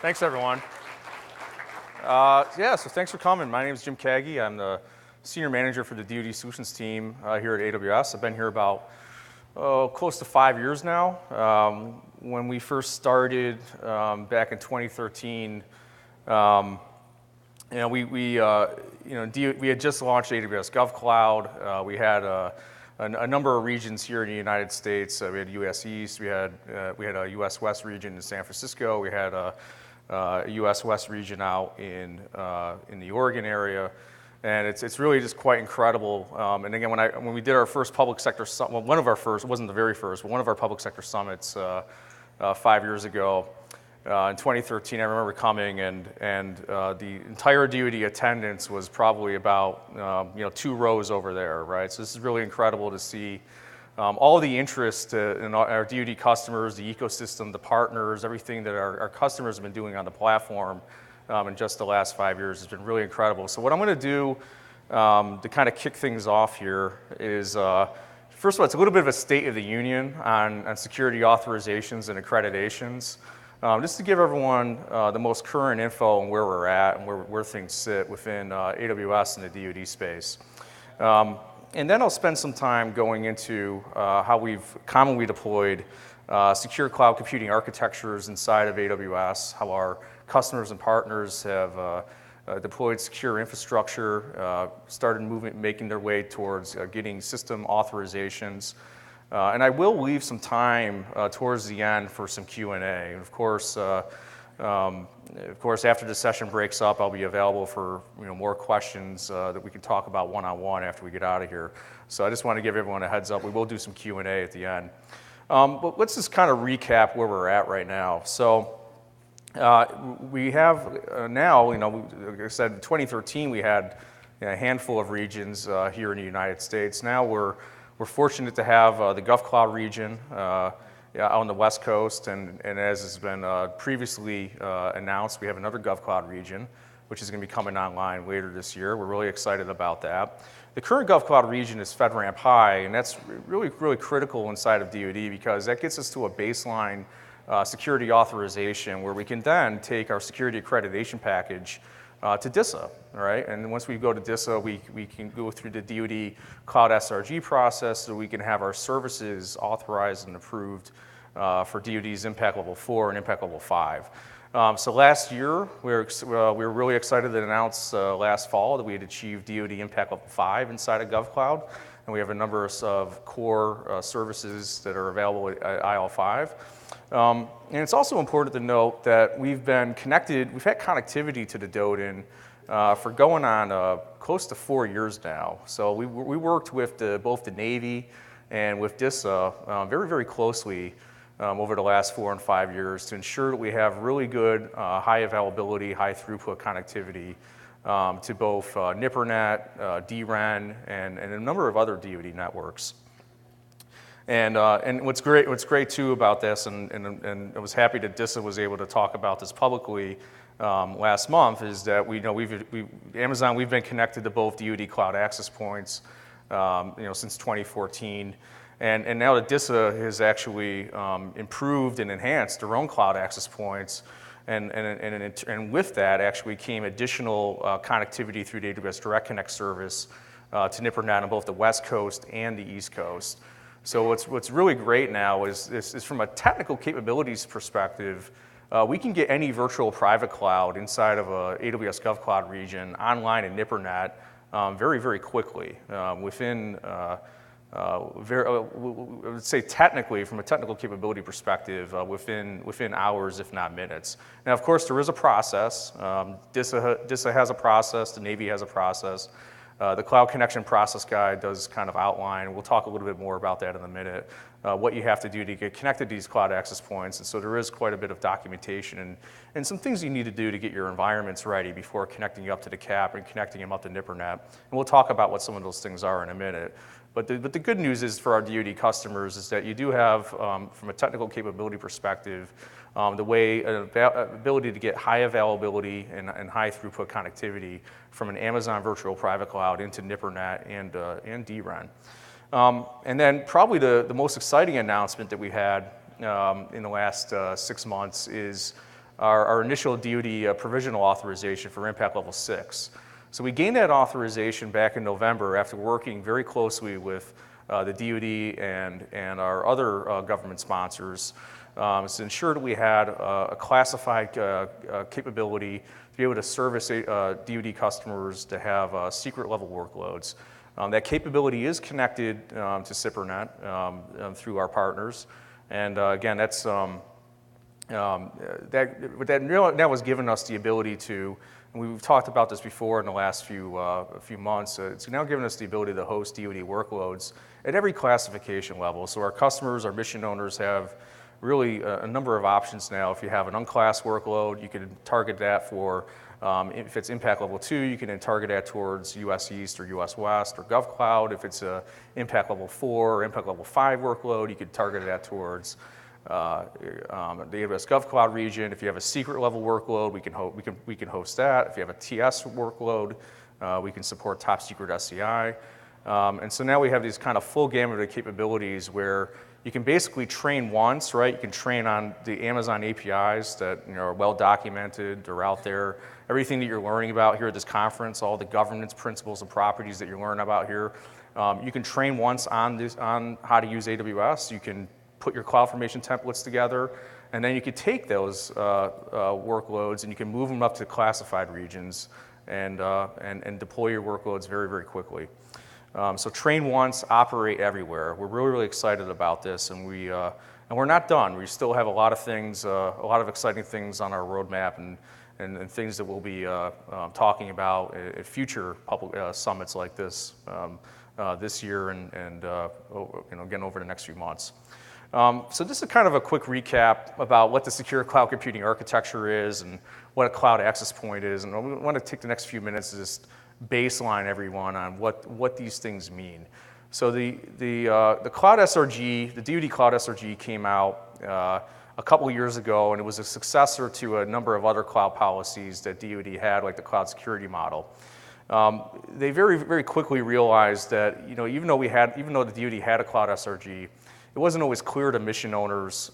Thanks, everyone. So thanks for coming. My name is Jim Caggy. I'm the Senior Manager for the DoD Solutions team here at AWS. I've been here about close to 5 years now. When we first started back in 2013, we had just launched AWS GovCloud. We had a number of regions here in the United States. We had US East. We had a US West region in San Francisco. We had a US West region out in the Oregon area, and it's really just quite incredible. And again, when we did our first public sector summit, well, one of our first, it wasn't the very first, but one of our public sector summits 5 years ago in 2013, I remember coming, and the entire DoD attendance was probably about 2 rows over there, right? So this is really incredible to see. All the interest in our DoD customers, the ecosystem, the partners, everything that our customers have been doing on the platform in just the last 5 years has been really incredible. So what I'm going to do to kind of kick things off here is, first of all, it's a little bit of a state of the union on security authorizations and accreditations, just to give everyone the most current info on where we're at and where things sit within AWS and the DoD space. And then I'll spend some time going into how we've commonly deployed secure cloud computing architectures inside of AWS, how our customers and partners have deployed secure infrastructure, started making their way towards getting system authorizations. And I will leave some time towards the end for some Q&A. And of course, after the session breaks up, I'll be available for more questions that we can talk about one-on-one after we get out of here. So I just want to give everyone a heads up. We will do some Q&A at the end. But let's just kind of recap where we're at right now. So we have now, like I said, in 2013 we had a handful of regions here in the United States. Now we're fortunate to have the GovCloud region out on the West Coast, and as has been previously announced, we have another GovCloud region, which is going to be coming online later this year. We're really excited about that. The current GovCloud region is FedRAMP High, and that's really, really critical inside of DoD because that gets us to a baseline security authorization where we can then take our security accreditation package to DISA, right? And once we go to DISA, we can go through the DoD Cloud SRG process so we can have our services authorized and approved for DoD's Impact Level 4 and Impact Level 5. So last year, we were really excited to announce last fall that we had achieved DoD Impact Level 5 inside of GovCloud, and we have a number of core services that are available at IL5. And it's also important to note that we've had connectivity to the DoD for going on close to 4 years now. So we worked with both the Navy and with DISA very, very closely over the last 4 and 5 years to ensure that we have really good high availability, high throughput connectivity to both NIPRNet, DREN, and a number of other DoD networks. And what's great too about this, and I was happy that DISA was able to talk about this publicly last month, is that Amazon, we've been connected to both DoD cloud access points since 2014. And now that DISA has actually improved and enhanced their own cloud access points, and with that actually came additional connectivity through the AWS Direct Connect service to NIPRNet on both the West Coast and the East Coast. So what's really great now is from a technical capabilities perspective, we can get any virtual private cloud inside of a AWS GovCloud region online in NIPRNet very, very quickly within. I would say technically, from a technical capability perspective, within hours, if not minutes. Now, of course, there is a process. DISA has a process. The Navy has a process. The Cloud Connection Process Guide does kind of outline, and we'll talk a little bit more about that in a minute, what you have to do to get connected to these cloud access points. And so there is quite a bit of documentation and some things you need to do to get your environments ready before connecting you up to the CAP and connecting them up to NIPRNet. And we'll talk about what some of those things are in a minute. But the good news is for our DoD customers is that you do have, from a technical capability perspective, the ability to get high availability and high throughput connectivity from an Amazon Virtual Private Cloud into NIPRNet and DREN. And then probably the most exciting announcement that we had in the last 6 months is our initial DoD provisional authorization for Impact Level 6. So we gained that authorization back in November after working very closely with the DoD and our other government sponsors to ensure that we had a classified capability to be able to service DoD customers to have secret level workloads. That capability is connected to SIPRNet through our partners. And again, that was giving us the ability to, and we've talked about this before in the last few months, it's now given us the ability to host DoD workloads at every classification level. So our customers, our mission owners have really a number of options now. If you have an unclassed workload, you can target that for, if it's Impact Level 2, you can then target that towards US East or US West or GovCloud. If it's a Impact Level 4 or Impact Level 5 workload, you could target that towards the AWS GovCloud region. If you have a secret level workload, we can host that. If you have a TS workload, we can support top secret SCI. And so now we have these kind of full gamut of capabilities where you can basically train once, right? You can train on the Amazon APIs that are well documented, they're out there. Everything that you're learning about here at this conference, all the governance principles and properties that you're learning about here, you can train once on how to use AWS. You can put your CloudFormation templates together, and then you can take those workloads and you can move them up to classified regions and deploy your workloads very, very quickly. So train once, operate everywhere. We're really, really excited about this, and we're not done. We still have a lot of things, a lot of exciting things on our roadmap, and things that we'll be talking about at future public summits like this this year and again over the next few months. So this is kind of a quick recap about what the secure cloud computing architecture is and what a cloud access point is, and we want to take the next few minutes to just baseline everyone on what these things mean. So the Cloud SRG, the DoD Cloud SRG came out a couple years ago, and it was a successor to a number of other cloud policies that DoD had, like the cloud security model. They very, very quickly realized that even though the DoD had a Cloud SRG, it wasn't always clear to mission owners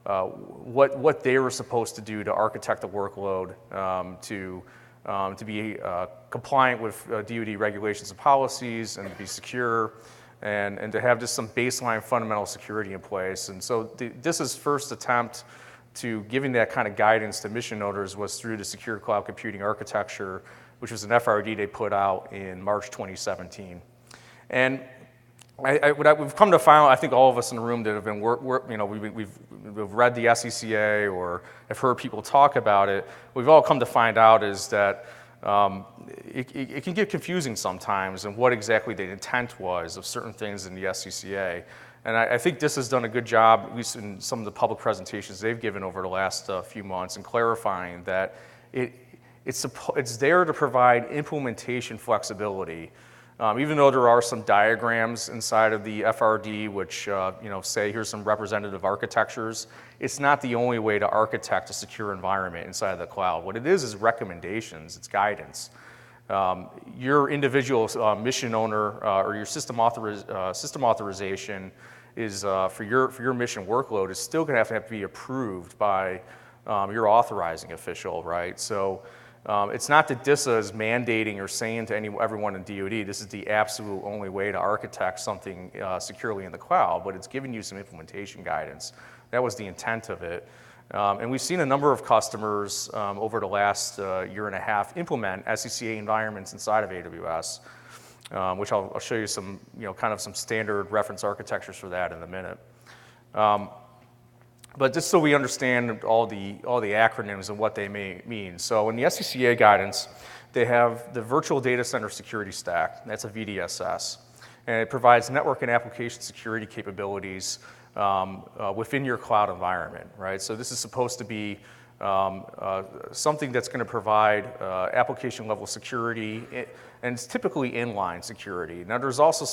what they were supposed to do to architect the workload to be compliant with DoD regulations and policies and to be secure and to have just some baseline fundamental security in place. And so DISA's first attempt to giving that kind of guidance to mission owners was through the Secure Cloud Computing Architecture, which was an FRD they put out in March 2017. And we've come to find, I think all of us in the room that have been we've read the SCCA or have heard people talk about it, we've all come to find out is that it can get confusing sometimes and what exactly the intent was of certain things in the SCCA. And I think this has done a good job, at least in some of the public presentations they've given over the last few months, in clarifying that it's there to provide implementation flexibility. Even though there are some diagrams inside of the FRD which say here's some representative architectures, it's not the only way to architect a secure environment inside of the cloud. What it is recommendations, it's guidance. Your individual mission owner or your system authorization is for your mission workload is still going to have to be approved by your authorizing official, right? So. It's not that DISA is mandating or saying to everyone in DoD, this is the absolute only way to architect something securely in the cloud, but it's giving you some implementation guidance. That was the intent of it. And we've seen a number of customers over the last year and a half implement SCCA environments inside of AWS, which I'll show you some, kind of some standard reference architectures for that in a minute. But just so we understand all the acronyms and what they may mean. So in the SCCA guidance, they have the Virtual Data Center Security Stack. That's a VDSS. And it provides network and application security capabilities within your cloud environment, right? So this is supposed to be something that's going to provide application level security, and it's typically inline security. Now there's also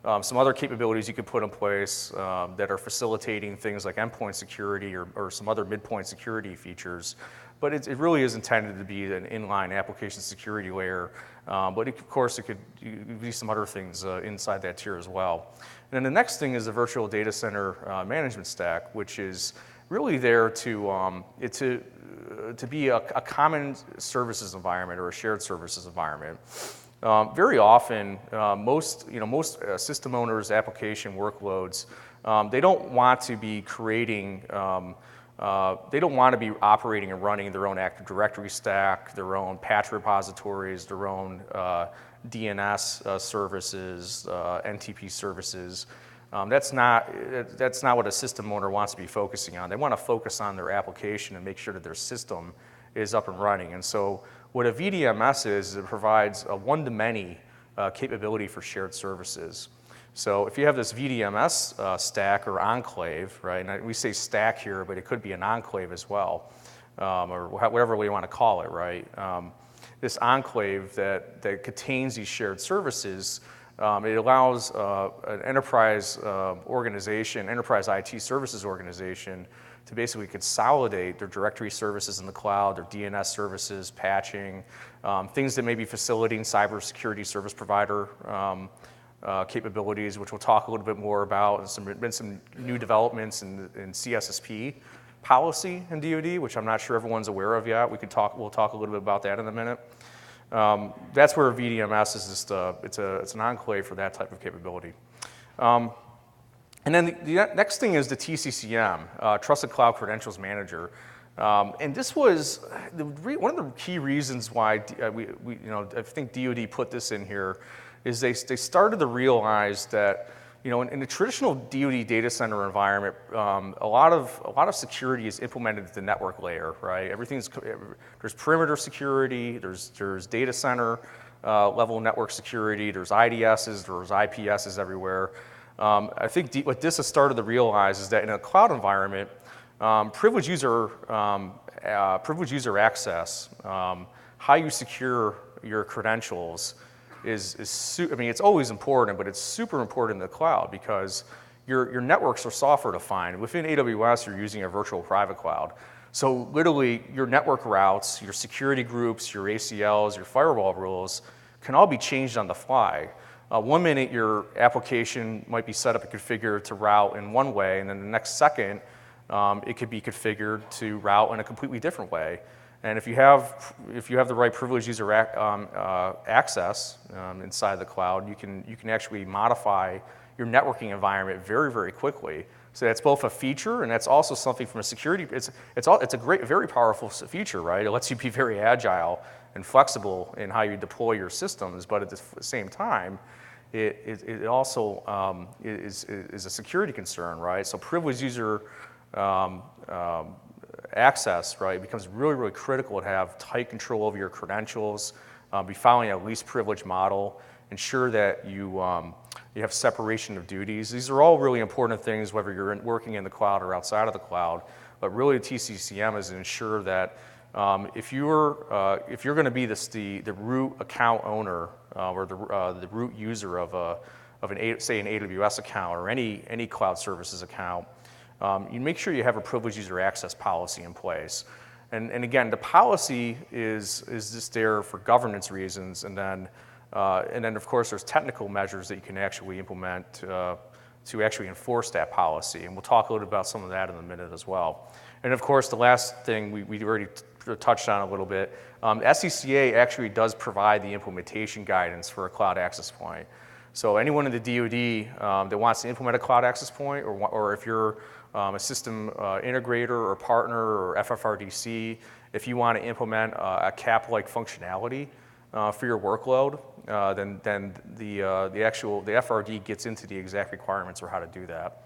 some other capabilities you could put in place that are facilitating things like endpoint security or some other midpoint security features. But it really is intended to be an inline application security layer. But of course, it could be some other things inside that tier as well. And then the next thing is the Virtual Data Center Management Stack, which is really there to be a common services environment or a shared services environment. Very often, most system owners' application workloads, they don't want to be creating. They don't want to be operating and running their own Active Directory stack, their own patch repositories, their own DNS services, NTP services. That's not what a system owner wants to be focusing on. They want to focus on their application and make sure that their system is up and running. And so what a VDMS is it provides a one-to-many capability for shared services. So if you have this VDMS stack or enclave, right, and we say stack here, but it could be an enclave as well, or whatever way you want to call it, right? This enclave that contains these shared services, it allows an enterprise organization, enterprise IT services organization, to basically consolidate their directory services in the cloud, their DNS services, patching, things that may be facilitating cybersecurity service provider capabilities, which we'll talk a little bit more about. And been some new developments in CSSP policy in DoD, which I'm not sure everyone's aware of yet. We'll talk a little bit about that in a minute. That's where VDMS is just it's an enclave for that type of capability. And then the next thing is the TCCM, Trusted Cloud Credentials Manager. And this was one of the key reasons why I think DoD put this in here is they started to realize that in the traditional DoD data center environment, a lot of security is implemented at the network layer, right? There's perimeter security, there's data center level network security, there's IDSs, there's IPSs everywhere. I think what this has started to realize is that in a cloud environment, privileged user access, how you secure your credentials it's always important, but it's super important in the cloud because your networks are software defined. Within AWS, you're using a virtual private cloud. So literally, your network routes, your security groups, your ACLs, your firewall rules can all be changed on the fly. 1 minute, your application might be set up and configured to route in one way, and then the next second, it could be configured to route in a completely different way. And if you have the right privileged user access inside the cloud, you can actually modify your networking environment very, very quickly. So that's both a feature, and that's also something from a security. It's a great, very powerful feature, right? It lets you be very agile and flexible in how you deploy your systems, but at the same time, it also is a security concern, right? So privileged user access, right, becomes really, really critical to have tight control over your credentials, be following a least privilege model, ensure that you have separation of duties. These are all really important things, whether you're working in the cloud or outside of the cloud. But really, TCCM is to ensure that if you're going to be the root account owner or the root user of say an AWS account or any cloud services account, you make sure you have a privileged user access policy in place. And again, the policy is just there for governance reasons, and then of course there's technical measures that you can actually implement to actually enforce that policy. And we'll talk a little about some of that in a minute as well. And of course, the last thing we already touched on a little bit, SCCA actually does provide the implementation guidance for a cloud access point. So anyone in the DoD that wants to implement a cloud access point, or if you're a system integrator or partner or FFRDC, if you want to implement a CAP-like functionality for your workload, then the FRD gets into the exact requirements for how to do that.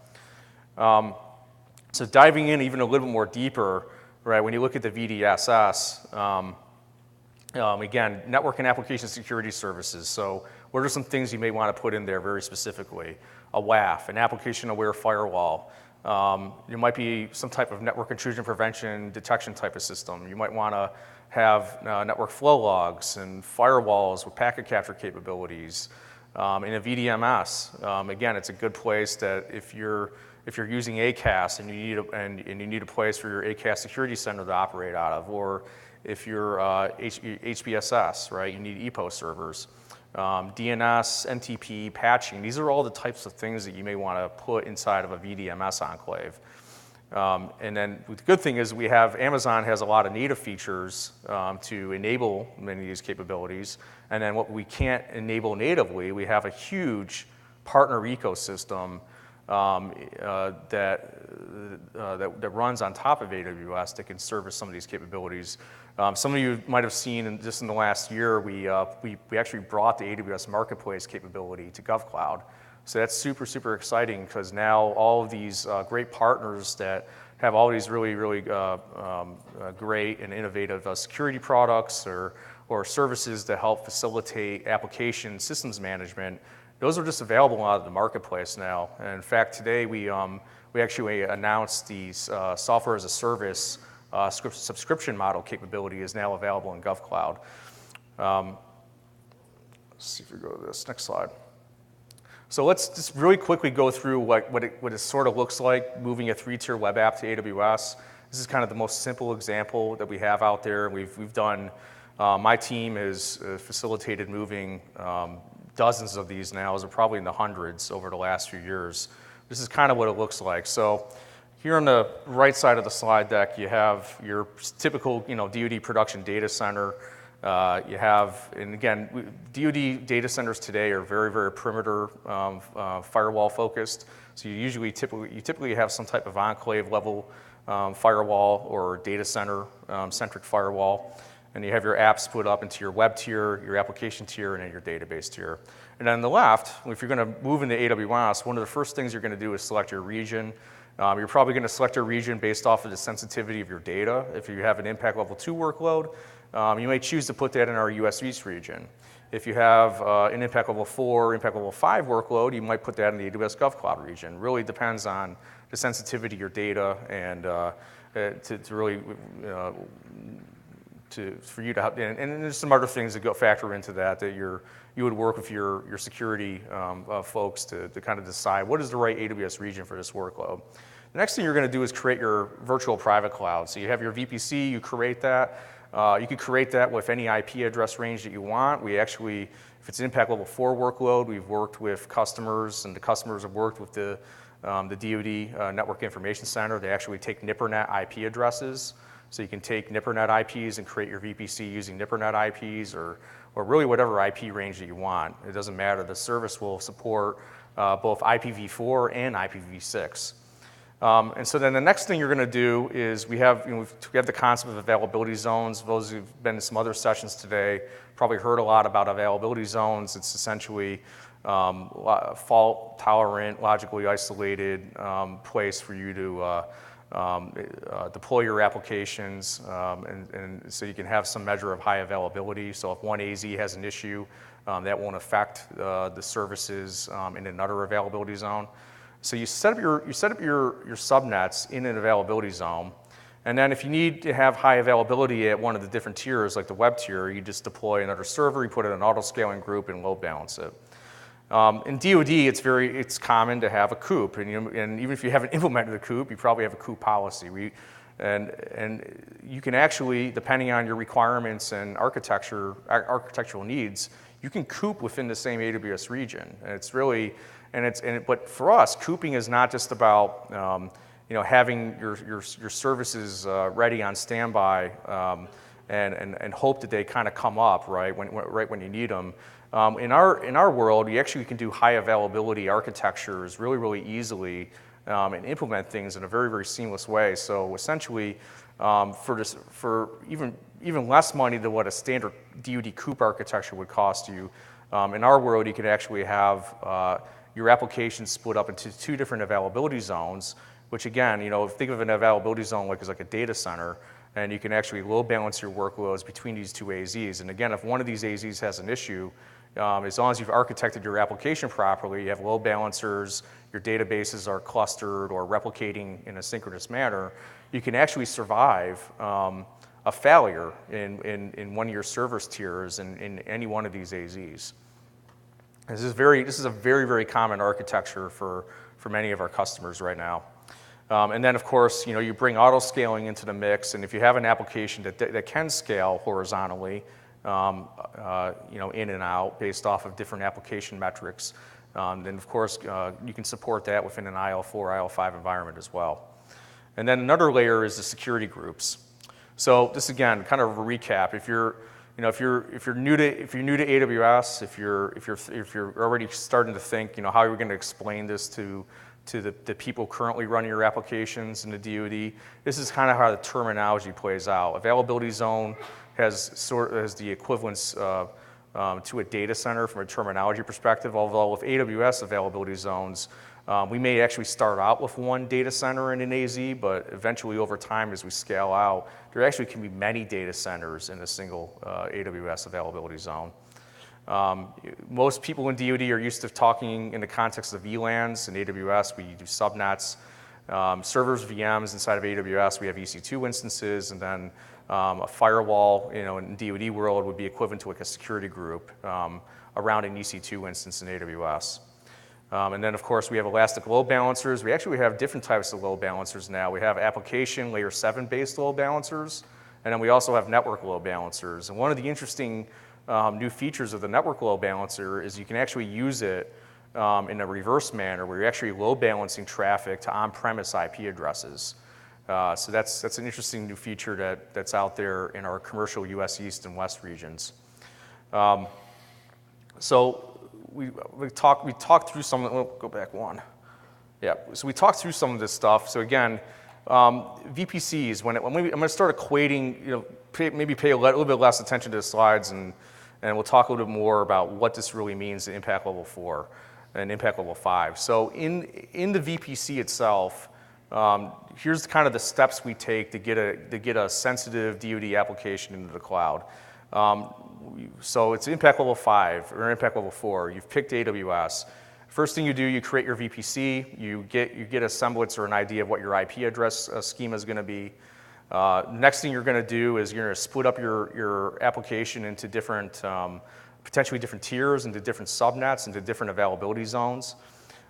So diving in even a little bit more deeper, right? When you look at the VDSS, again, network and application security services. So what are some things you may want to put in there very specifically? A WAF, an application-aware firewall. There might be some type of network intrusion prevention detection type of system. You might want to have network flow logs and firewalls with packet capture capabilities. In a VDMS, again, it's a good place that if you're using ACAS and you need a place for your ACAS security center to operate out of, or if you're HBSS, right, you need EPO servers. DNS, NTP, patching, these are all the types of things that you may want to put inside of a VDMS enclave. And then the good thing is Amazon has a lot of native features to enable many of these capabilities. And then what we can't enable natively, we have a huge partner ecosystem that runs on top of AWS that can service some of these capabilities. Some of you might have seen just in the last year, we actually brought the AWS Marketplace capability to GovCloud. So that's super, super exciting because now all of these great partners that have all these really, really great and innovative security products or services to help facilitate application systems management, those are just available out of the marketplace now. And in fact, today we actually announced the software as a service subscription model capability is now available in GovCloud. Let's see if we go to this next slide. So let's just really quickly go through what it sort of looks like moving a 3-tier web app to AWS. This is kind of the most simple example that we have out there. We've done, my team has facilitated moving dozens of these now, so probably in the hundreds over the last few years. This is kind of what it looks like. So here on the right side of the slide deck, you have your typical DoD production data center. You have, and again, DoD data centers today are very, very perimeter firewall focused. So you typically have some type of enclave level firewall or data center centric firewall. And you have your apps split up into your web tier, your application tier, and then your database tier. And on the left, if you're going to move into AWS, one of the first things you're going to do is select your region. You're probably going to select your region based off of the sensitivity of your data. If you have an impact level 2 workload, you may choose to put that in our US East region. If you have an impact level 4, impact level 5 workload, you might put that in the AWS GovCloud region. Really depends on the sensitivity of your data and to really for you to have, and there's some other things that factor into that you would work with your security folks to kind of decide what is the right AWS region for this workload. The next thing you're going to do is create your virtual private cloud. So you have your VPC, you create that. You can create that with any IP address range that you want. We actually, if it's an impact level 4 workload, we've worked with customers, and the customers have worked with the DoD Network Information Center. They actually take NIPRNet IP addresses. So you can take NIPRNet IPs and create your VPC using NIPRNet IPs or really whatever IP range that you want. It doesn't matter. The service will support both IPv4 and IPv6. And so then the next thing you're going to do is we have the concept of availability zones. Those who've been in some other sessions today probably heard a lot about availability zones. It's essentially fault tolerant, logically isolated place for you to deploy your applications, and so you can have some measure of high availability. So if one AZ has an issue, that won't affect the services in another availability zone. So you set up your subnets in an availability zone, and then if you need to have high availability at one of the different tiers, like the web tier, you just deploy another server, you put it in an auto-scaling group, and load balance it. In DoD, it's common to have a COOP, and even if you haven't implemented a COOP, you probably have a COOP policy. And you can actually, depending on your requirements and architectural needs, you can COOP within the same AWS region. And it's really, but for us, COOPing is not just about having your services ready on standby and hope that they kind of come up right when you need them. In our world, you actually can do high availability architectures really, really easily and implement things in a very, very seamless way. So essentially, for even less money than what a standard DoD COOP architecture would cost you, in our world, you could actually have your application split up into 2 different availability zones, which again, think of an availability zone like a data center, and you can actually load balance your workloads between these 2 AZs. And again, if one of these AZs has an issue, as long as you've architected your application properly, you have load balancers, your databases are clustered or replicating in a synchronous manner, you can actually survive a failure in one of your service tiers in any one of these AZs. This is a very, very common architecture for many of our customers right now. And then, of course, you bring auto-scaling into the mix, and if you have an application that can scale horizontally, in and out based off of different application metrics, then of course you can support that within an IL4, IL5 environment as well. And then another layer is the security groups. So this again, kind of a recap. If you're new to AWS, if you're already starting to think, how are we going to explain this to the people currently running your applications in the DoD, this is kind of how the terminology plays out. Availability zone has the equivalence to a data center from a terminology perspective, although with AWS availability zones, we may actually start out with one data center in an AZ, but eventually over time as we scale out, there actually can be many data centers in a single AWS availability zone. Most people in DoD are used to talking in the context of VLANs. In AWS, we do subnets. Servers, VMs inside of AWS, we have EC2 instances, and then a firewall, in DoD world would be equivalent to like a security group around an EC2 instance in AWS. And then, of course, we have elastic load balancers. We actually have different types of load balancers now. We have application layer 7 based load balancers, and then we also have network load balancers. And one of the interesting new features of the network load balancer is you can actually use it in a reverse manner where you're actually load balancing traffic to on-premise IP addresses. So that's an interesting new feature that's out there in our commercial US East and West regions. So we talked through some of the, go back one. Yeah, so we talked through some of this stuff. So again, VPCs, I'm going to start equating, maybe pay a little bit less attention to the slides, and we'll talk a little bit more about what this really means in impact level 4 and impact level 5. So in the VPC itself, here's kind of the steps we take to get a sensitive DoD application into the cloud. So it's impact level 5 or impact level 4. You've picked AWS. First thing you do, you create your VPC. You get a semblance or an idea of what your IP address schema is going to be. Next thing you're going to do is you're going to split up your application into different, potentially different tiers, into different subnets, into different availability zones.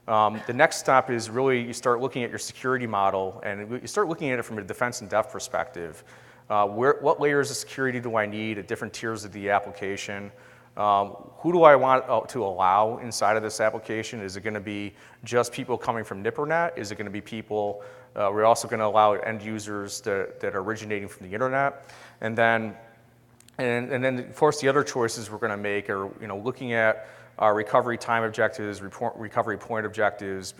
The next step is really you start looking at your security model, and you start looking at it from a defense and def perspective. What layers of security do I need at different tiers of the application? Who do I want to allow inside of this application? Is it going to be just people coming from NIPRNet? Is it going to be people, we're also going to allow end users that are originating from the internet? And then, of course, the other choices we're going to make are, looking at our recovery time objectives, recovery point objectives,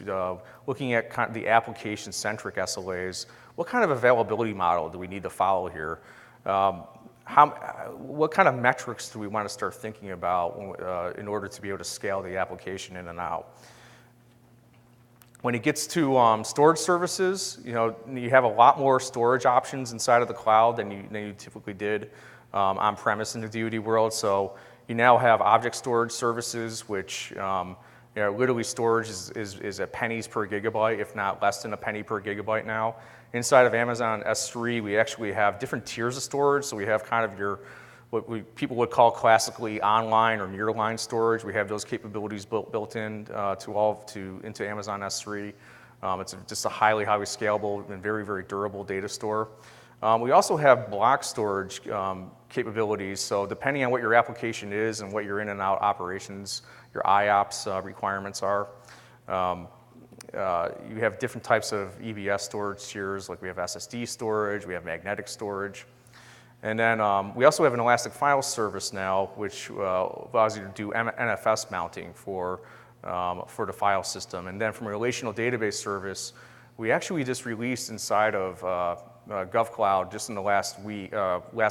looking at kind of the application-centric SLAs. What kind of availability model do we need to follow here? What kind of metrics do we want to start thinking about in order to be able to scale the application in and out? When it gets to storage services, you have a lot more storage options inside of the cloud than you typically did on-premise in the DoD world. So you now have object storage services, which literally storage is at pennies per gigabyte, if not less than a penny per gigabyte now. Inside of Amazon S3, we actually have different tiers of storage. So we have kind of people would call classically online or nearline storage. We have those capabilities built in into Amazon S3. It's just a highly scalable and very, very durable data store. We also have block storage capabilities. So depending on what your application is and what your in and out operations, your IOPS requirements are, you have different types of EBS storage tiers, like we have SSD storage, we have magnetic storage. And then we also have an elastic file service now, which allows you to do NFS mounting for the file system. And then from a relational database service, we actually just released inside of GovCloud just in the last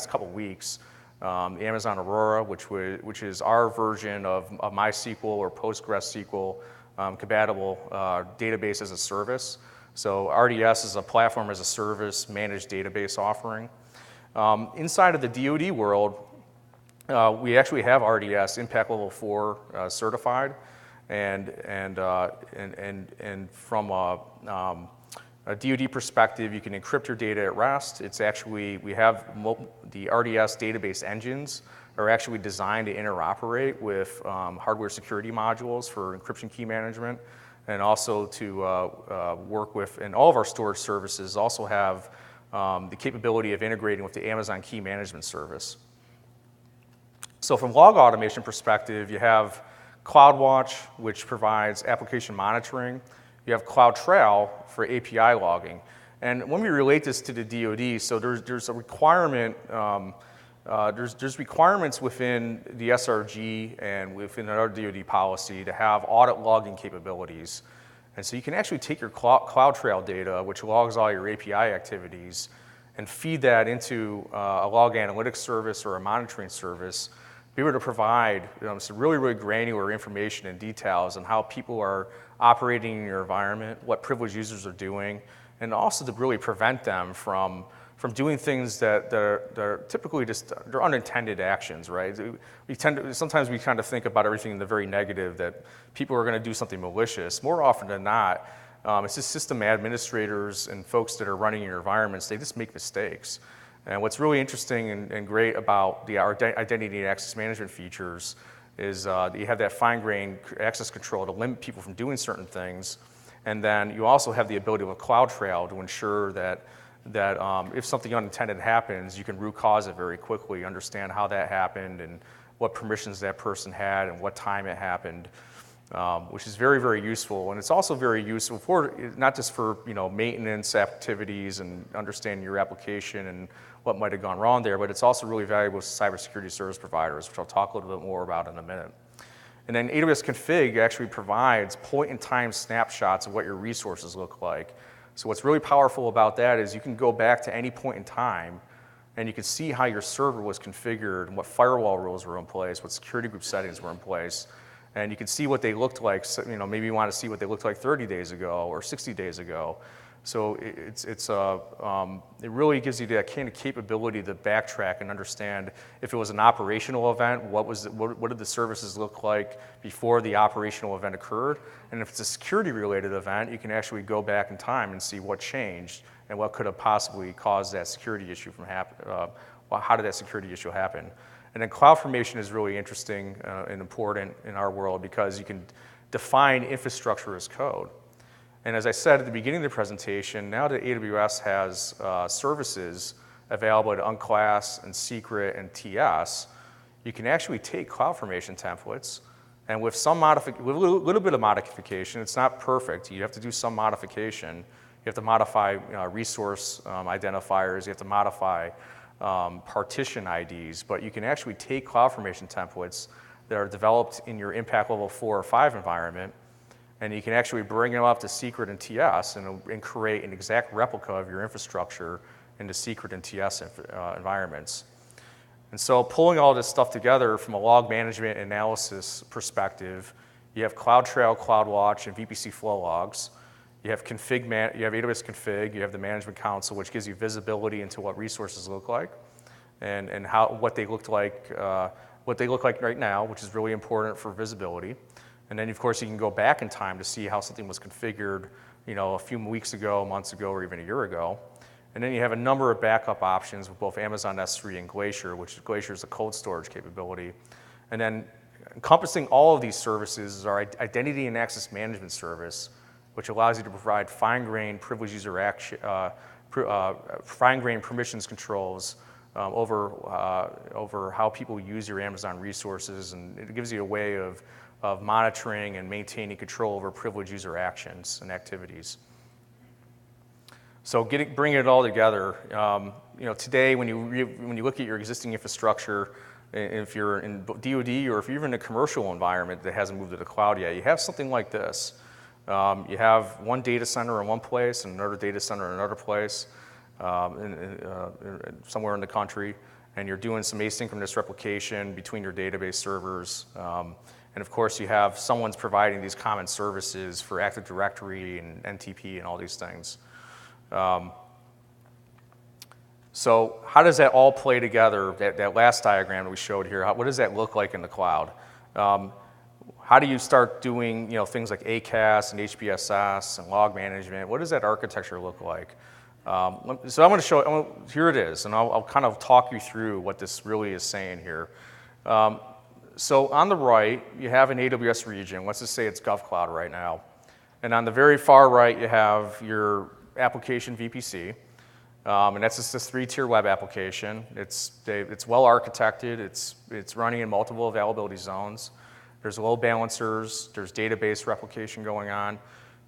couple weeks, the Amazon Aurora, which is our version of MySQL or PostgreSQL compatible database as a service. So RDS is a platform as a service managed database offering. Inside of the DoD world, we actually have RDS Impact Level 4 certified, and from a DoD perspective, you can encrypt your data at rest. It's actually, we have the RDS database engines are actually designed to interoperate with hardware security modules for encryption key management, and also to work with, and all of our storage services also have the capability of integrating with the Amazon Key Management Service. So from log automation perspective, you have CloudWatch, which provides application monitoring. You have CloudTrail for API logging. And when we relate this to the DoD, so there's a requirement, there's requirements within the SRG and within our DoD policy to have audit logging capabilities. And so you can actually take your CloudTrail data, which logs all your API activities, and feed that into a log analytics service or a monitoring service, be able to provide some really, really granular information and details on how people are operating in your environment, what privileged users are doing, and also to really prevent them from doing things that are typically just they're unintended actions, right? Sometimes we kind of think about everything in the very negative, that people are going to do something malicious. More often than not, it's just system administrators and folks that are running your environments, they just make mistakes. And what's really interesting and great about our identity and access management features is that you have that fine-grained access control to limit people from doing certain things. And then you also have the ability of a CloudTrail to ensure that if something unintended happens, you can root cause it very quickly, understand how that happened and what permissions that person had and what time it happened, which is very, very useful. And it's also very useful for, not just for maintenance activities and understanding your application and what might have gone wrong there, but it's also really valuable to cybersecurity service providers, which I'll talk a little bit more about in a minute. And then AWS Config actually provides point-in-time snapshots of what your resources look like. So what's really powerful about that is you can go back to any point in time and you can see how your server was configured and what firewall rules were in place, what security group settings were in place, and you can see what they looked like. So, maybe you want to see what they looked like 30 days ago or 60 days ago. So it really gives you that kind of capability to backtrack and understand if it was an operational event, what did the services look like before the operational event occurred, and if it's a security-related event, you can actually go back in time and see what changed and what could have possibly caused that security issue from happening. How did that security issue happen? And then CloudFormation is really interesting and important in our world because you can define infrastructure as code. And as I said at the beginning of the presentation, now that AWS has services available to unclass and secret and TS, you can actually take CloudFormation templates and with a little bit of modification, it's not perfect, you have to do some modification. You have to modify resource identifiers, you have to modify partition IDs, but you can actually take CloudFormation templates that are developed in your impact level 4 or 5 environment, and you can actually bring them up to secret and TS and create an exact replica of your infrastructure into secret and TS environments. And so pulling all this stuff together from a log management analysis perspective, you have CloudTrail, CloudWatch, and VPC flow logs. You have you have AWS Config, you have the Management Console, which gives you visibility into what resources look like and what they look like right now, which is really important for visibility. And then, of course, you can go back in time to see how something was configured, a few weeks ago, months ago, or even a year ago. And then you have a number of backup options with both Amazon S3 and Glacier, which Glacier is a cold storage capability. And then encompassing all of these services is our identity and access management service, which allows you to provide fine-grained privileged user action, fine-grained permissions controls over how people use your Amazon resources, and it gives you a way of monitoring and maintaining control over privileged user actions and activities. So bringing it all together, today when you look at your existing infrastructure, if you're in DoD or if you're in a commercial environment that hasn't moved to the cloud yet, you have something like this. You have one data center in one place and another data center in another place, somewhere in the country, and you're doing some asynchronous replication between your database servers. And of course, you have someone's providing these common services for Active Directory and NTP and all these things. So how does that all play together, that last diagram that we showed here? What does that look like in the cloud? How do you start doing things like ACAS and HBSS and log management? What does that architecture look like? So I'm going to show, here it is, and I'll kind of talk you through what this really is saying here. So on the right, you have an AWS region. Let's just say it's GovCloud right now. And on the very far right, you have your application VPC. And that's just this 3-tier web application. It's well architected. It's running in multiple availability zones. There's load balancers. There's database replication going on.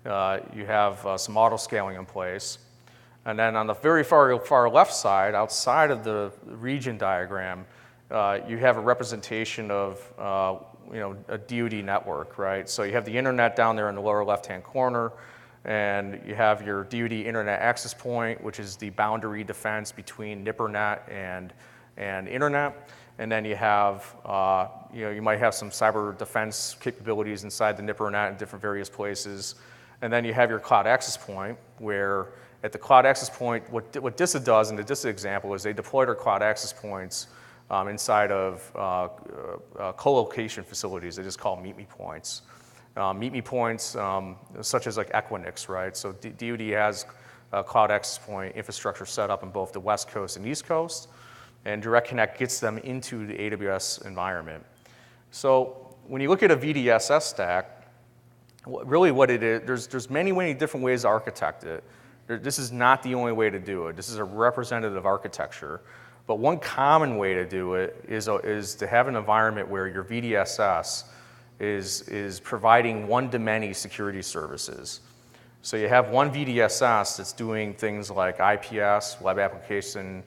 You have some auto-scaling in place. And then on the very far left side, outside of the region diagram, you have a representation of a DoD network, right? So you have the internet down there in the lower left-hand corner, and you have your DoD internet access point, which is the boundary defense between NIPRNet and internet. And then you have, you might have some cyber defense capabilities inside the NIPRNet in different various places. And then you have your cloud access point, where at the cloud access point, what DISA does in the DISA example is they deploy their cloud access points inside of co-location facilities. They just call meet-me points. Meet-me points, such as like Equinix, right? So DoD has a cloud access point infrastructure set up in both the West Coast and East Coast, and Direct Connect gets them into the AWS environment. So when you look at a VDSS stack, really what it is, there's many different ways to architect it. This is not the only way to do it. This is a representative architecture. But one common way to do it is to have an environment where your VDSS is providing one-to-many security services. So you have one VDSS that's doing things like IPS, web application,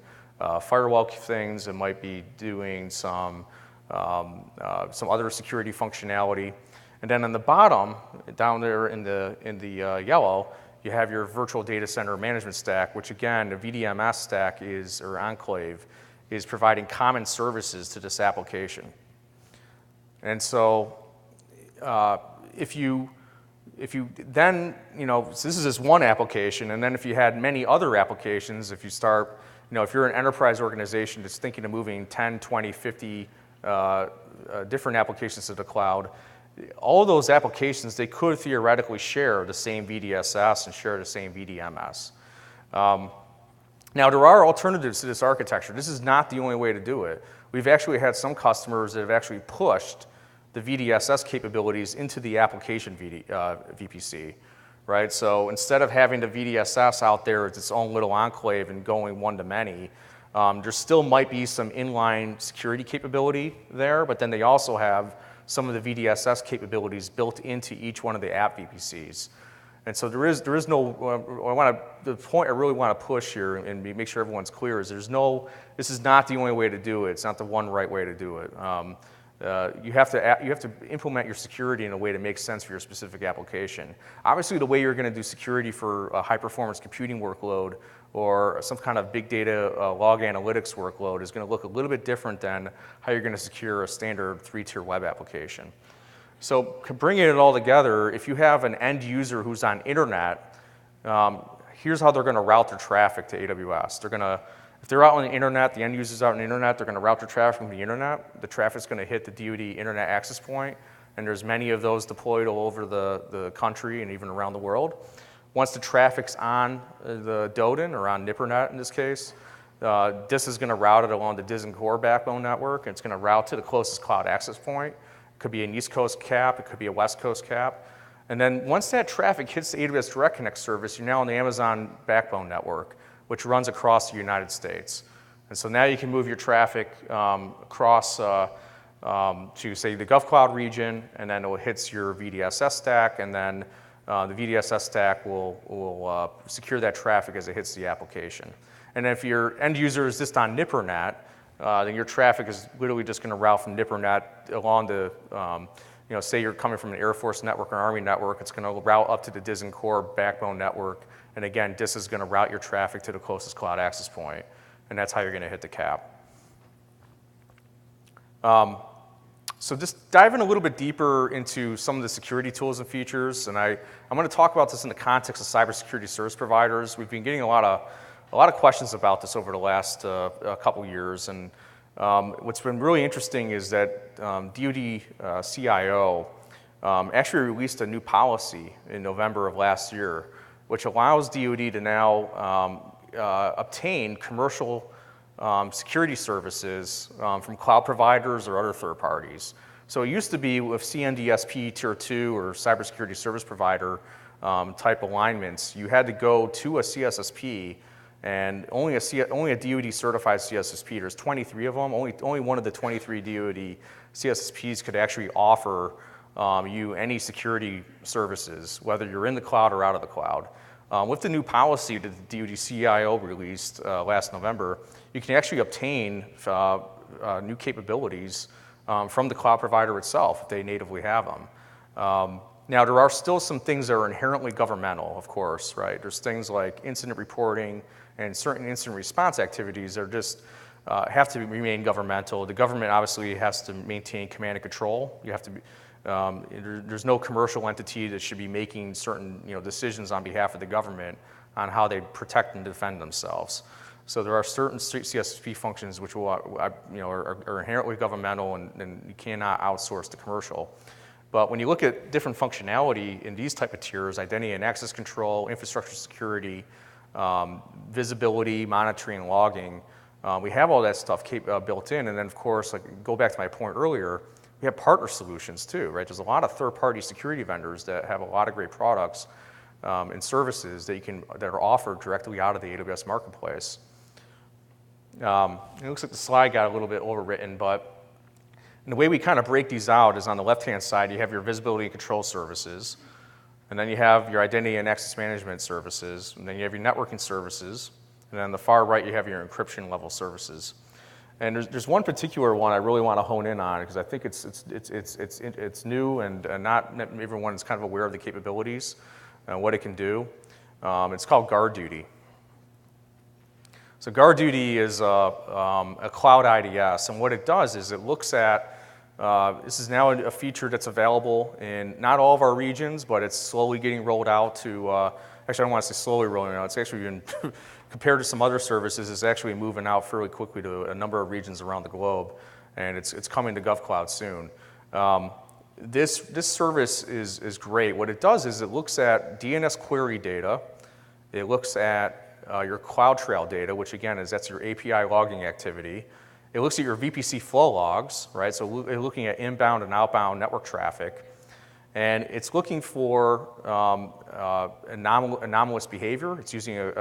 firewall things. It might be doing some other security functionality. And then on the bottom, down there in the yellow, you have your virtual data center management stack, which again, the VDMS stack or enclave, is providing common services to this application. And so if you then, so this is just one application, and then if you had many other applications, if you start, if you're an enterprise organization that's thinking of moving 10, 20, 50 different applications to the cloud, all of those applications, they could theoretically share the same VDSS and share the same VDMS. Now, there are alternatives to this architecture. This is not the only way to do it. We've actually had some customers that have actually pushed the VDSS capabilities into the application VPC, right? So instead of having the VDSS out there as its own little enclave and going one-to-many, there still might be some inline security capability there, but then they also have some of the VDSS capabilities built into each one of the app VPCs. And so there is no, the point I really want to push here and make sure everyone's clear is this is not the only way to do it. It's not the one right way to do it. You have to implement your security in a way that makes sense for your specific application. Obviously, the way you're going to do security for a high-performance computing workload or some kind of big data log analytics workload is going to look a little bit different than how you're going to secure a standard 3-tier web application. So bringing it all together, if you have an end user who's on internet, here's how they're going to route their traffic to AWS. If they're out on the internet, the end user's out on the internet, they're going to route their traffic from the internet. The traffic's going to hit the DoD internet access point, and there's many of those deployed all over the country and even around the world. Once the traffic's on the DoD or on NIPRNet in this case, this is going to route it along the DIS and Core backbone network, and it's going to route to the closest cloud access point. It could be an East Coast cap, it could be a West Coast cap. And then once that traffic hits the AWS Direct Connect service, you're now on the Amazon backbone network, which runs across the United States. And so now you can move your traffic across to, say, the GovCloud region, and then it hits your VDSS stack, and then the VDSS stack will secure that traffic as it hits the application. And if your end user is just on NIPRNet, then your traffic is literally just going to route from NIPRNet along the, say you're coming from an Air Force network or Army network, it's going to route up to the DIS and Core backbone network. And again, DIS is going to route your traffic to the closest cloud access point, and that's how you're going to hit the cap. So just diving a little bit deeper into some of the security tools and features, and I'm going to talk about this in the context of cybersecurity service providers. We've been getting a lot of questions about this over the last couple years, and what's been really interesting is that DoD CIO actually released a new policy in November of last year, which allows DoD to now obtain commercial security services from cloud providers or other third parties. So it used to be with CNDSP Tier 2 or cybersecurity service provider type alignments, you had to go to a CSSP, and only a DoD certified CSSP, there's 23 of them, only one of the 23 DoD CSSPs could actually offer you any security services, whether you're in the cloud or out of the cloud. With the new policy that the DoD CIO released last November, you can actually obtain new capabilities from the cloud provider itself if they natively have them. Now, there are still some things that are inherently governmental, of course, right? There's things like incident reporting and certain incident response activities that are just have to remain governmental. The government obviously has to maintain command and control. You have to be, there's no commercial entity that should be making certain decisions on behalf of the government on how they protect and defend themselves. So there are certain CSP functions which will, are inherently governmental and you cannot outsource to commercial. But when you look at different functionality in these type of tiers, identity and access control, infrastructure security, visibility, monitoring, logging, we have all that stuff built in. And then of course, like go back to my point earlier, we have partner solutions too, right? There's a lot of third-party security vendors that have a lot of great products and services that are offered directly out of the AWS marketplace. It looks like the slide got a little bit overwritten, but and the way we kind of break these out is on the left-hand side, you have your visibility and control services, and then you have your identity and access management services, and then you have your networking services, and then on the far right, you have your encryption level services. And there's one particular one I really want to hone in on because I think it's new and not everyone is kind of aware of the capabilities and what it can do. It's called GuardDuty. So GuardDuty is a cloud IDS, and what it does is it looks at, this is now a feature that's available in not all of our regions, but it's slowly getting rolled out to, actually I don't want to say slowly rolling out, it's actually been, compared to some other services, it's actually moving out fairly quickly to a number of regions around the globe, and it's coming to GovCloud soon. This service is great. What it does is it looks at DNS query data, it looks at your CloudTrail data, which again that's your API logging activity. It looks at your VPC flow logs, right? So looking at inbound and outbound network traffic. And it's looking for anomalous behavior. It's using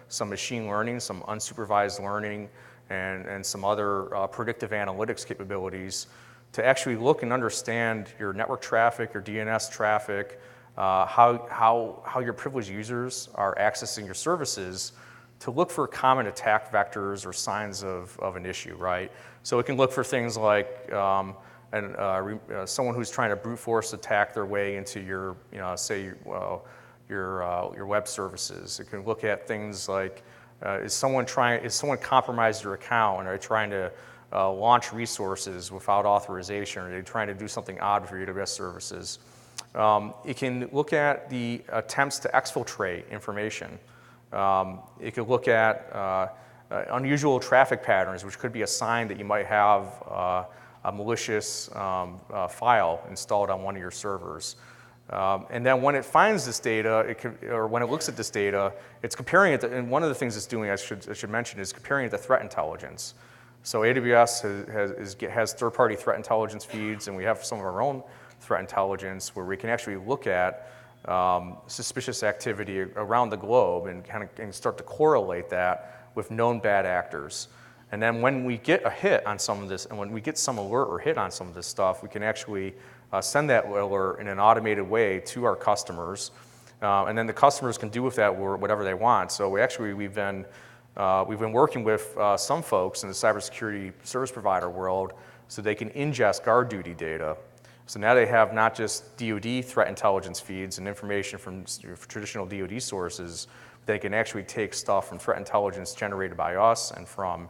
some machine learning, some unsupervised learning, and some other predictive analytics capabilities to actually look and understand your network traffic, your DNS traffic, how your privileged users are accessing your services to look for common attack vectors or signs of an issue, right? So it can look for things like someone who's trying to brute force attack their way into your, your web services. It can look at things like, is someone compromised your account and are they trying to launch resources without authorization, or are they trying to do something odd for your AWS services? It can look at the attempts to exfiltrate information. It could look at unusual traffic patterns, which could be a sign that you might have a malicious file installed on one of your servers. And then when it finds this data, or when it looks at this data, it's comparing it to, and one of the things it's doing, I should mention, is comparing it to threat intelligence. So AWS has third-party threat intelligence feeds, and we have some of our own threat intelligence where we can actually look at suspicious activity around the globe and start to correlate that with known bad actors. And then when we get a hit on some of this, and when we get some alert or hit on some of this stuff, we can actually send that alert in an automated way to our customers. And then the customers can do with that whatever they want. So we've been working with some folks in the cybersecurity service provider world so they can ingest GuardDuty data. So now they have not just DoD threat intelligence feeds and information from traditional DoD sources, they can actually take stuff from threat intelligence generated by us and from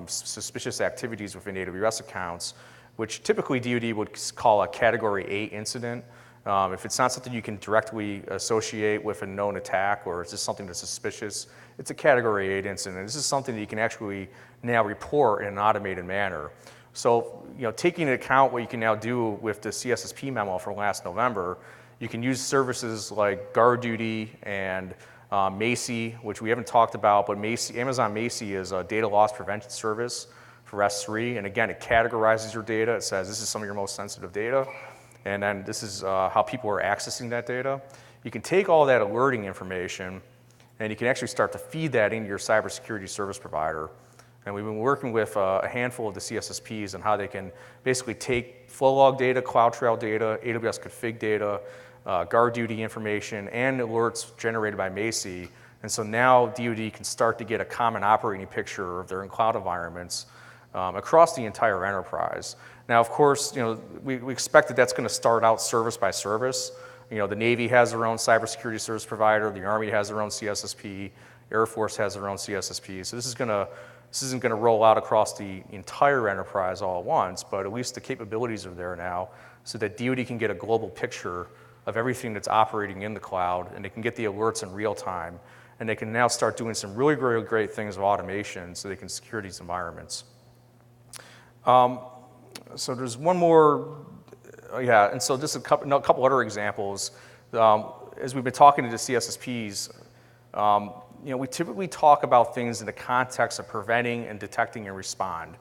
suspicious activities within AWS accounts, which typically DoD would call a Category 8 incident. If it's not something you can directly associate with a known attack or it's just something that's suspicious, it's a Category 8 incident. This is something that you can actually now report in an automated manner. So, taking into account what you can now do with the CSSP memo from last November, you can use services like GuardDuty and Macy, which we haven't talked about, but Amazon Macy is a data loss prevention service for S3, and again, it categorizes your data. It says this is some of your most sensitive data, and then this is how people are accessing that data. You can take all that alerting information, and you can actually start to feed that into your cybersecurity service provider. And we've been working with a handful of the CSSPs on how they can basically take flow log data, CloudTrail data, AWS config data, GuardDuty information, and alerts generated by Macy. And so now DoD can start to get a common operating picture of their cloud environments across the entire enterprise. Now, of course, we expect that that's going to start out service by service. The Navy has their own cybersecurity service provider, the Army has their own CSSP, Air Force has their own CSSP. So this isn't going to roll out across the entire enterprise all at once, but at least the capabilities are there now so that DoD can get a global picture of everything that's operating in the cloud, and they can get the alerts in real time, and they can now start doing some really, really great things of automation so they can secure these environments. So there's one more, and so just a couple other examples. As we've been talking to the CSSPs, we typically talk about things in the context of preventing and detecting and respond,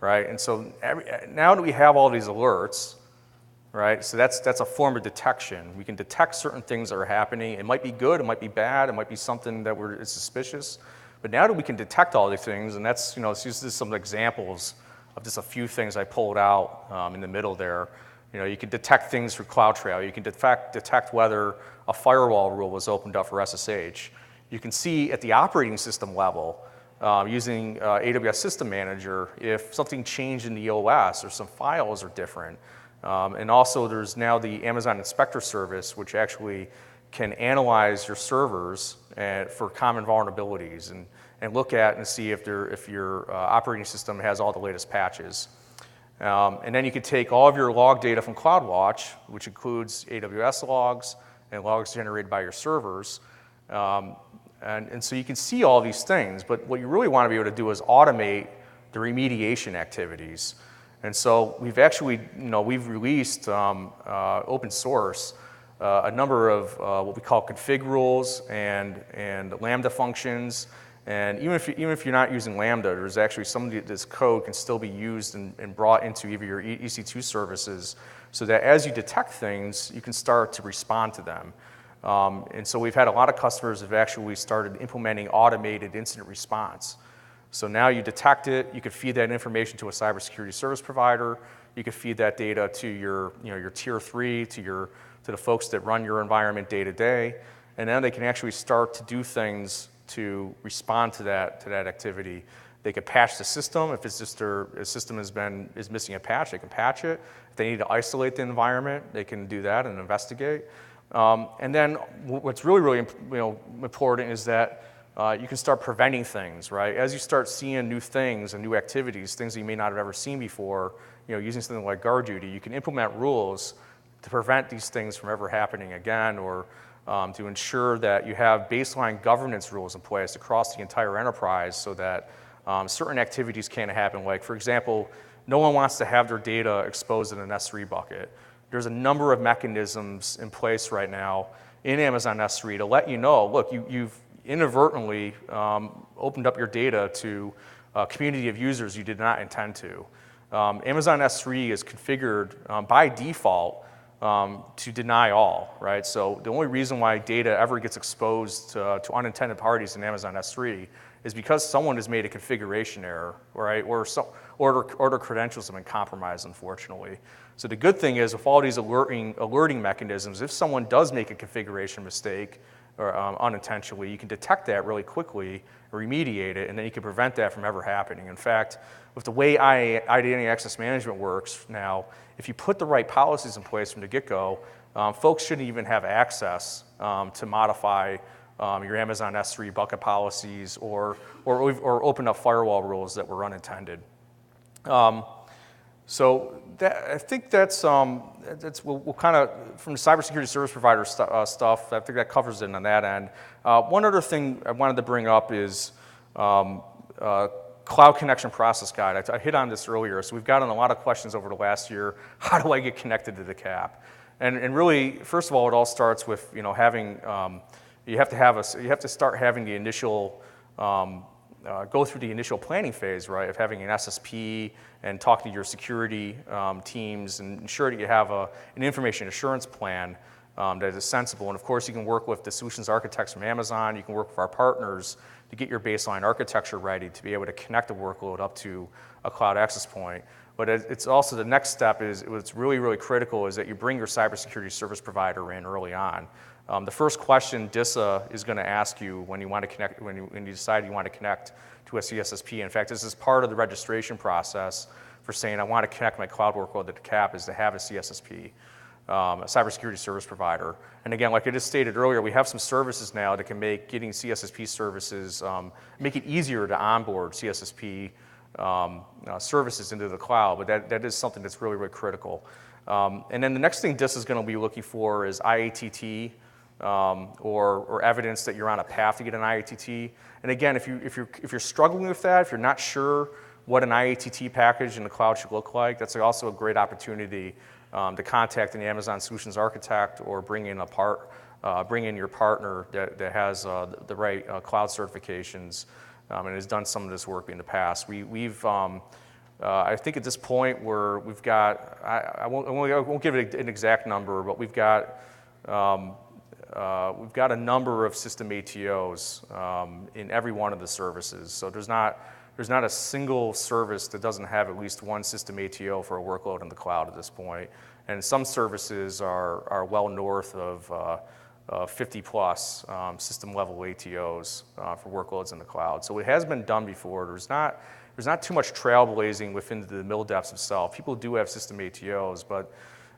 right? And so now that we have all these alerts, right, so that's a form of detection. We can detect certain things that are happening. It might be good, it might be bad, it might be something that is suspicious. But now that we can detect all these things, and let's use some examples of just a few things I pulled out in the middle there. You can detect things through CloudTrail. You can detect whether a firewall rule was opened up for SSH. You can see at the operating system level, using AWS System Manager, if something changed in the OS or some files are different. And also there's now the Amazon Inspector Service, which actually can analyze your servers for common vulnerabilities and look at and see if your operating system has all the latest patches. And then you can take all of your log data from CloudWatch, which includes AWS logs and logs generated by your servers. And so you can see all these things, but what you really want to be able to do is automate the remediation activities. And so we've actually, we've released open source a number of what we call config rules and Lambda functions. And even if you're not using Lambda, there's actually some of this code can still be used and brought into either your EC2 services so that as you detect things, you can start to respond to them. And so we've had a lot of customers that have actually started implementing automated incident response. So now you detect it, you can feed that information to a cybersecurity service provider, you can feed that data to your tier 3, to the folks that run your environment day to day, and then they can actually start to do things to respond to that activity. They can patch the system. If it's just their system is missing a patch, they can patch it. If they need to isolate the environment, they can do that and investigate. And then what's really, really important is that you can start preventing things, right? As you start seeing new things and new activities, things that you may not have ever seen before, using something like GuardDuty, you can implement rules to prevent these things from ever happening again, or to ensure that you have baseline governance rules in place across the entire enterprise so that certain activities can't happen. Like, for example, no one wants to have their data exposed in an S3 bucket. There's a number of mechanisms in place right now in Amazon S3 to let you know, look, you've inadvertently opened up your data to a community of users you did not intend to. Amazon S3 is configured by default to deny all, right? So the only reason why data ever gets exposed to unintended parties in Amazon S3 is because someone has made a configuration error, right? Or their credentials have been compromised, unfortunately. So the good thing is with all these alerting mechanisms, if someone does make a configuration mistake or unintentionally, you can detect that really quickly, remediate it, and then you can prevent that from ever happening. In fact, with the way identity access management works now, if you put the right policies in place from the get-go, folks shouldn't even have access to modify your Amazon S3 bucket policies or open up firewall rules that were unintended. So I think that's we'll kind of, from the cybersecurity service provider stuff, I think that covers it on that end. One other thing I wanted to bring up is Cloud Connection Process Guide. I hit on this earlier. So we've gotten a lot of questions over the last year. How do I get connected to the CAP? And really, first of all, it all starts with having you have to start having the initial go through the initial planning phase, right, of having an SSP and talking to your security teams and ensure that you have an information assurance plan that is sensible. And of course, you can work with the solutions architects from Amazon. You can work with our partners to get your baseline architecture ready to be able to connect a workload up to a cloud access point. But it's also the next step is what's really, really critical is that you bring your cybersecurity service provider in early on. The first question DISA is going to ask you when you want to connect, when you decide you want to connect to a CSSP. In fact, this is part of the registration process for saying I want to connect my cloud workload to the CAP is to have a CSSP, a cybersecurity service provider. And again, like I just stated earlier, we have some services now that can make getting CSSP services, make it easier to onboard CSSP services into the cloud, but that is something that's really, really critical. And then the next thing DISA is going to be looking for is IATT, or evidence that you're on a path to get an IATT. And again, if you're struggling with that, if you're not sure what an IATT package in the cloud should look like, that's also a great opportunity to contact an Amazon Solutions Architect or bring in your partner that has the right cloud certifications and has done some of this work in the past. I think at this point we've got, I won't give it an exact number, but we've got a number of system ATOs in every one of the services. So there's not a single service that doesn't have at least one system ATO for a workload in the cloud at this point. And some services are well north of 50 plus system level ATOs for workloads in the cloud. So it has been done before. There's not too much trailblazing within the middle depths itself. People do have system ATOs, but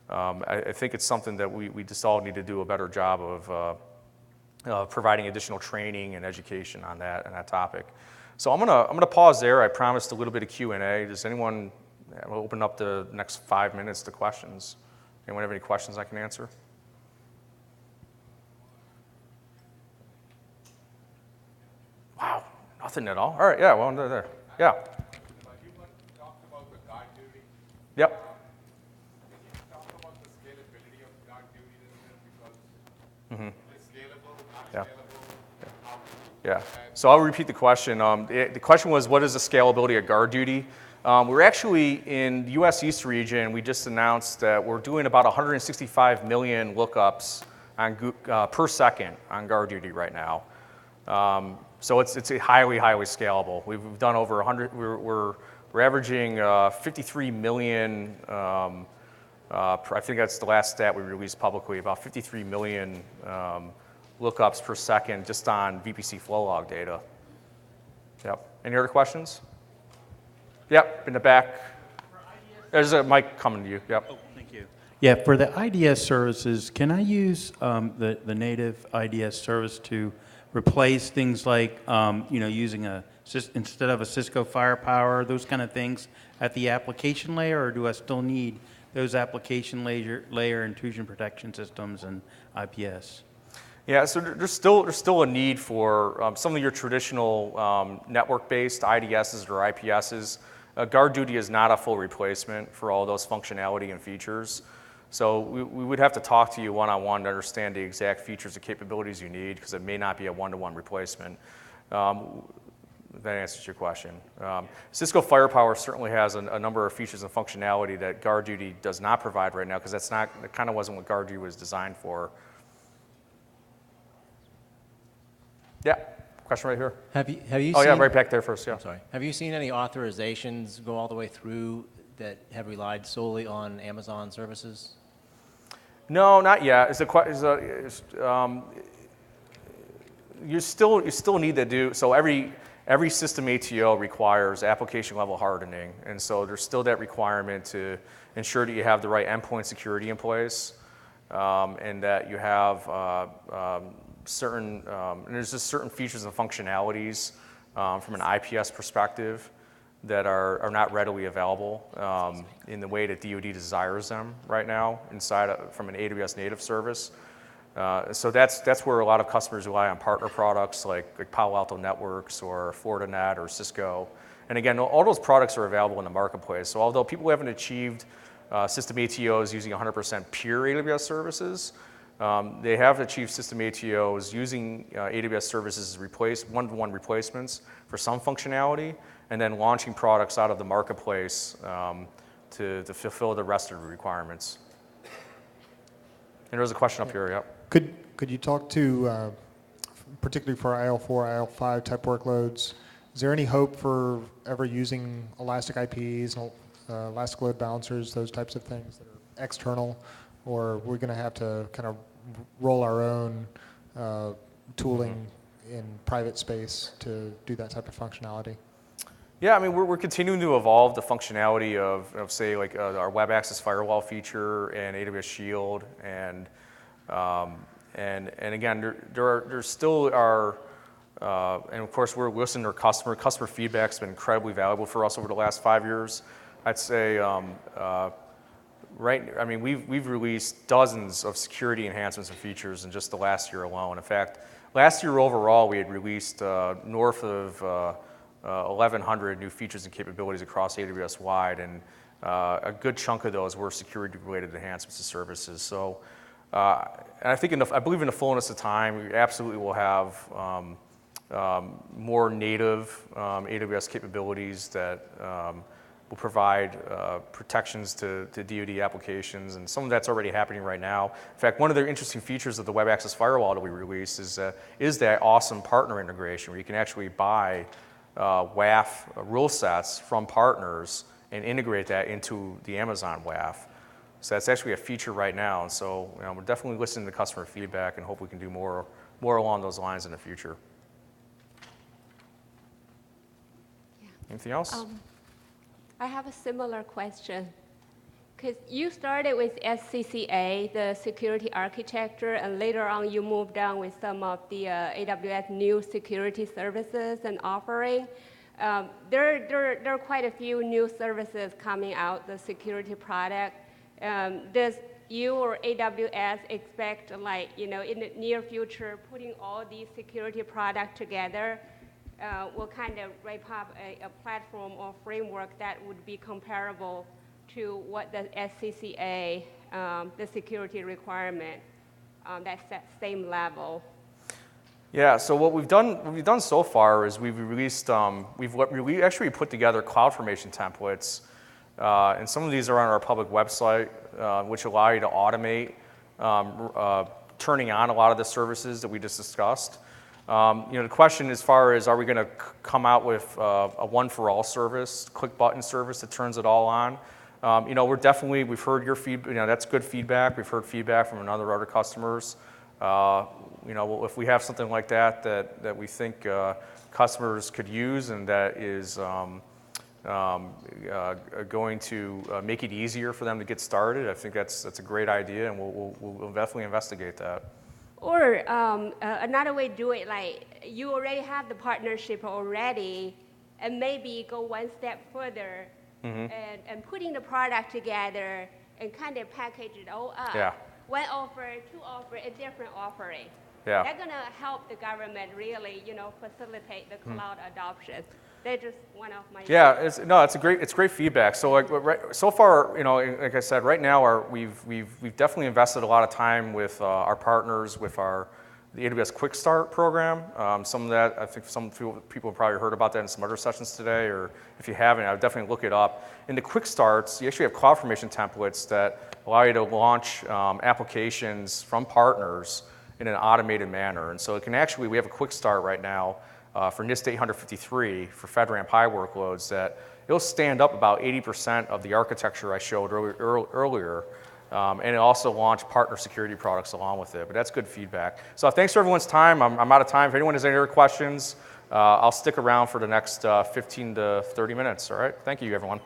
I think it's something that we just all need to do a better job of providing additional training and education on that topic. So I'm gonna pause there. I promised a little bit of Q&A. Does anyone open up the next 5 minutes to questions? Anyone have any questions I can answer? Wow, nothing at all. All right, yeah, well, there. Yeah. You talked about the GuardDuty. Yep. Can you talk about the scalability of GuardDuty because it's scalable, not scalable? Yeah. So I'll repeat the question. The question was, what is the scalability of GuardDuty? We're actually in the US East region. We just announced that we're doing about 165 million lookups per second on GuardDuty right now. So it's a highly scalable. We've done over 100. We're averaging 53 million. I think that's the last stat we released publicly. About 53 million lookups per second just on VPC flow log data. Yep. Any other questions? Yep, in the back. There's a mic coming to you. Yep. Oh, thank you. Yeah, for the IDS services, can I use the native IDS service to replace things like using instead of a Cisco Firepower, those kind of things at the application layer, or do I still need those application layer intrusion protection systems and IPS? Yeah, so there's still a need for some of your traditional network-based IDSs or IPSs. GuardDuty is not a full replacement for all those functionality and features. So we would have to talk to you one-on-one to understand the exact features and capabilities you need, because it may not be a one-to-one replacement. That answers your question. Cisco Firepower certainly has a number of features and functionality that GuardDuty does not provide right now, because that kind of wasn't what GuardDuty was designed for. Yeah, question right here. Have you Oh seen, yeah, right back there first, yeah. I'm sorry. Have you seen any authorizations go all the way through that have relied solely on Amazon services? No, not yet. You still need to do, so every system ATO requires application level hardening, and so there's still that requirement to ensure that you have the right endpoint security in place, and that you have and there's just certain features and functionalities from an IPS perspective that are not readily available in the way that DoD desires them right now from an AWS native service. So that's where a lot of customers rely on partner products like Palo Alto Networks or Fortinet or Cisco. And again, all those products are available in the marketplace. So although people haven't achieved system ATOs using 100% pure AWS services, they have achieved system ATOs using AWS services as one-to-one replacements for some functionality, and then launching products out of the marketplace to fulfill the rest of the requirements. And there's a question up here, yep. Could you talk to particularly for IL4, IL5 type workloads. Is there any hope for ever using elastic IPs, elastic load balancers, those types of things that are external, or we're going to have to kind of roll our own tooling in private space to do that type of functionality? Yeah, I mean, we're continuing to evolve the functionality of say, like our web access firewall feature and AWS Shield, and again, there still are, and of course, we're listening to our customer. Customer feedback's been incredibly valuable for us over the last 5 years. I'd say, I mean, we've released dozens of security enhancements and features in just the last year alone. In fact, last year overall, we had released north of 1,100 new features and capabilities across AWS wide, and a good chunk of those were security-related enhancements to services. So, and I think I believe in the fullness of time, we absolutely will have more native AWS capabilities that will provide protections to DoD applications, and some of that's already happening right now. In fact, one of the interesting features of the web access firewall that we released is that awesome partner integration where you can actually buy WAF rule sets from partners and integrate that into the Amazon WAF. So that's actually a feature right now, and so we're definitely listening to customer feedback and hope we can do more along those lines in the future. Yeah. Anything else? I have a similar question. Because you started with SCCA, the security architecture, and later on you moved on with some of the AWS new security services and offering. There are quite a few new services coming out, the security product. Does you or AWS expect, like, in the near future, putting all these security products together will kind of wrap up a platform or framework that would be comparable to what the SCCA, the security requirement, that's that same level? Yeah, so what we've done so far is we've released, we actually put together CloudFormation templates, and some of these are on our public website, which allow you to automate turning on a lot of the services that we just discussed. The question as far as are we going to come out with a one-for-all service, click button service that turns it all on? We've heard your feedback. That's good feedback. We've heard feedback from other customers. If we have something like that we think customers could use and that is going to make it easier for them to get started, I think that's a great idea, and we'll definitely investigate that. Or another way to do it, like you already have the partnership already, and maybe go one step further. And putting the product together and kind of package it all up. Yeah. One offer, two offer, a different offering. Yeah. They're gonna help the government really, facilitate the cloud adoption. They're just one of my. Yeah, it's great feedback. So so far, like I said, right now we've definitely invested a lot of time with our partners, with the AWS Quick Start program. Some of that, I think some people have probably heard about that in some other sessions today, or if you haven't, I would definitely look it up. In the Quick Starts, you actually have CloudFormation templates that allow you to launch applications from partners in an automated manner. And so we have a Quick Start right now for NIST 853 for FedRAMP High workloads that it'll stand up about 80% of the architecture I showed earlier. And it also launched partner security products along with it, but that's good feedback. So thanks for everyone's time. I'm out of time. If anyone has any other questions, I'll stick around for the next 15 to 30 minutes, all right? Thank you, everyone.